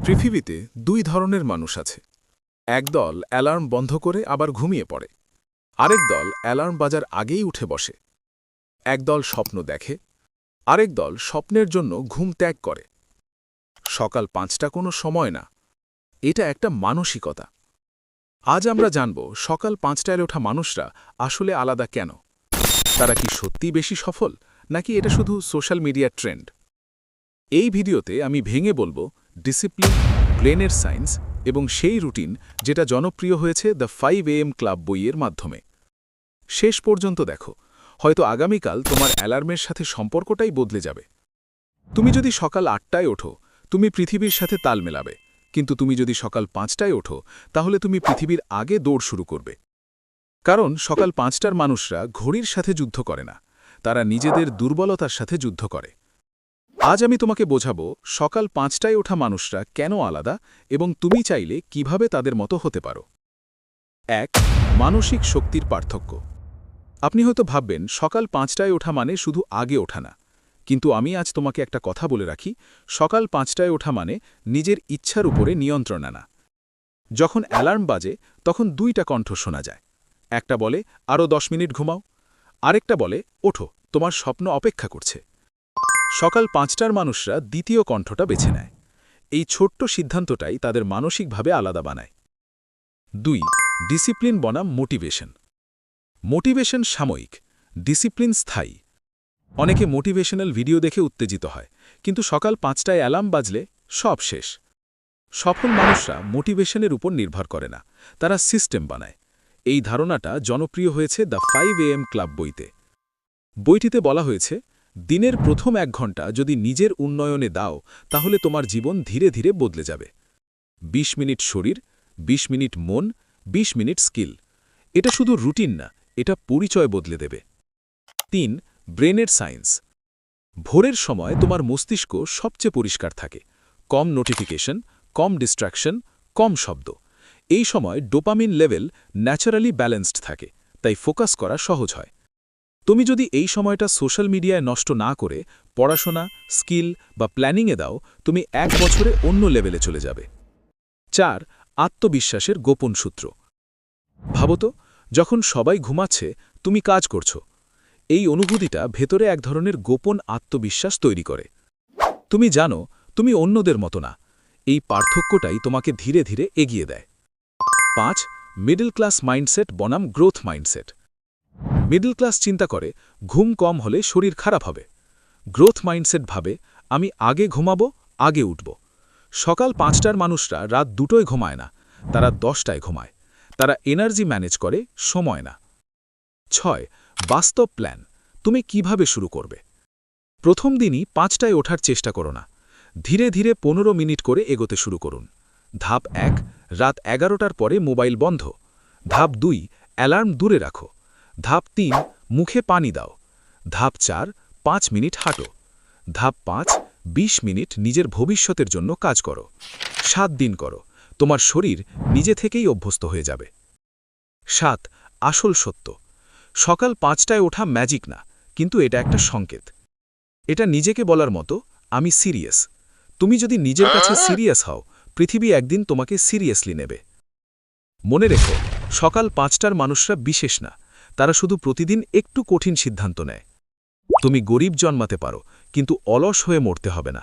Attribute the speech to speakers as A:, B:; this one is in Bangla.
A: পৃথিবীতে দুই ধরনের মানুষ আছে। এক দল অ্যালার্ম বন্ধ করে আবার ঘুমিয়ে পড়ে, আরেক দল অ্যালার্ম বাজার আগেই উঠে বসে। এক দল স্বপ্ন দেখে, আরেক দল স্বপ্নের জন্য ঘুম ত্যাগ করে। সকাল ৫টা কোনো সময় না, এটা একটা মানসিকতা। আজ আমরা জানব সকাল ৫টায় ওঠা মানুষরা আসলে আলাদা কেন। তারা কি সত্যিই বেশি সফল, নাকি এটা শুধু সোশ্যাল মিডিয়ার ট্রেন্ড? এই ভিডিওতে আমি ভেঙে বলবো ডিসিপ্লিন, ব্রেনের সায়েন্স এবং সেই রুটিন যেটা জনপ্রিয় হয়েছে দ্য 5 AM ক্লাব বইয়ের মাধ্যমে। শেষ পর্যন্ত দেখো, হয়তো আগামীকাল তোমার অ্যালার্মের সাথে সম্পর্কটাই বদলে যাবে। তুমি যদি সকাল ৮টায় ওঠো, তুমি পৃথিবীর সাথে তাল মেলাবে, কিন্তু তুমি যদি সকাল ৫টায় ওঠো, তাহলে তুমি পৃথিবীর আগে দৌড় শুরু করবে। কারণ সকাল ৫টার মানুষরা ঘড়ির সাথে যুদ্ধ করে না, তারা নিজেদের দুর্বলতার সাথে যুদ্ধ করে। আজ আমি তোমাকে বোঝাবো সকাল ৫টায় ওঠা মানুষরা কেন আলাদা এবং তুমি চাইলে কিভাবে তাদের মতো হতে পারো। ১. মানসিক শক্তির পার্থক্য। আপনি হয়তো ভাববেন সকাল ৫টায় ওঠা মানে শুধু আগে ওঠা না, কিন্তু আমি আজ তোমাকে একটা কথা বলে রাখি, সকাল ৫টায় ওঠা মানে নিজের ইচ্ছার উপরে নিয়ন্ত্রণ আনা। যখন অ্যালার্ম বাজে তখন দুইটা কণ্ঠ শোনা যায়। একটা বলে আরও ১০ মিনিট ঘুমাও, আরেকটা বলে ওঠো, তোমার স্বপ্ন অপেক্ষা করছে। সকাল ৫টার মানুষরা দ্বিতীয় কণ্ঠটা বেছে নেয়। এই ছোট্ট সিদ্ধান্তটাই তাদের মানসিকভাবে আলাদা বানায়। ২. ডিসিপ্লিন বনাম মোটিভেশন। মোটিভেশন সাময়িক, ডিসিপ্লিন স্থায়ী। অনেকে মোটিভেশনাল ভিডিও দেখে উত্তেজিত হয়, কিন্তু সকাল ৫টায় অ্যালার্ম বাজলে সব শেষ। সফল মানুষরা মোটিভেশনের উপর নির্ভর করে না, তারা সিস্টেম বানায়। এই ধারণাটা জনপ্রিয় হয়েছে দ্য 5 AM ক্লাব বইতে। বইটিতে বলা হয়েছে, দিনের প্রথম ১ ঘন্টা যদি নিজের উন্নয়নে দাও, তাহলে তোমার জীবন ধীরে ধীরে বদলে যাবে। ২০ মিনিট শরীর, ২০ মিনিট মন, ২০ মিনিট স্কিল। এটা শুধু রুটিন না, এটা পরিচয় বদলে দেবে। ৩. ব্রেনের সায়েন্স। ভোরের সময় তোমার মস্তিষ্ক সবচেয়ে পরিষ্কার থাকে, কম নোটিফিকেশন, কম ডিস্ট্র্যাকশন, কম শব্দ। এই সময় ডোপামিন লেভেল ন্যাচারালি ব্যালেন্সড থাকে, তাই ফোকাস করা সহজ হয়। তুমি যদি এই সময়টা সোশ্যাল মিডিয়ায় নষ্ট না করে পড়াশোনা, স্কিল বা প্ল্যানিংয়ে দাও, তুমি ১ বছরে অন্য লেভেলে চলে যাবে। ৪. আত্মবিশ্বাসের গোপন সূত্র। ভাবতো, যখন সবাই ঘুমাচ্ছে তুমি কাজ করছো। এই অনুভূতিটা ভেতরে এক ধরনের গোপন আত্মবিশ্বাস তৈরি করে। তুমি জানো তুমি অন্যদের মতো না। এই পার্থক্যটাই তোমাকে ধীরে ধীরে এগিয়ে দেয়। ৫. মিডল ক্লাস মাইন্ডসেট বনাম গ্রোথ মাইন্ডসেট। মিডল ক্লাস চিন্তা করে ঘুম কম হলে শরীর খারাপ হবে। গ্রোথ মাইন্ডসেট ভাবে আমি আগে ঘুমাবো, আগে উঠব। সকাল ৫টার মানুষরা রাত ২টোয় ঘুমায় না, তারা ১০টায় ঘুমায়। তারা এনার্জি ম্যানেজ করে, সময় না। ৬. বাস্তব প্ল্যান। তুমি কিভাবে শুরু করবে? প্রথম দিনই ৫টায় ওঠার চেষ্টা করো না, ধীরে ধীরে ১৫ মিনিট করে এগোতে শুরু করুন। ধাপ ১. রাত ১১টার পরে মোবাইল বন্ধ। ধাপ ২. অ্যালার্ম দূরে রাখো। ধাপ ৩. মুখে পানি দাও। ধাপ ৪. ৫ মিনিট হাঁটো। ধাপ ৫. ২০ মিনিট নিজের ভবিষ্যতের জন্য কাজ করো। ৭ দিন করো, তোমার শরীর নিজে থেকেই অভ্যস্ত হয়ে যাবে। ৭. আসল সত্য। সকাল ৫টায় ওঠা ম্যাজিক না, কিন্তু এটা একটা সংকেত। এটা নিজেকে বলার মতো আমি সিরিয়াস। তুমি যদি নিজের কাছে সিরিয়াস হও, পৃথিবী একদিন তোমাকে সিরিয়াসলি নেবে। মনে রেখো, সকাল ৫টার মানুষরা বিশেষ না, তারা শুধু প্রতিদিন একটু কঠিন সিদ্ধান্ত নেয়। তুমি গরিব জন্মাতে পারো, কিন্তু অলস হয়ে মরতে হবে না।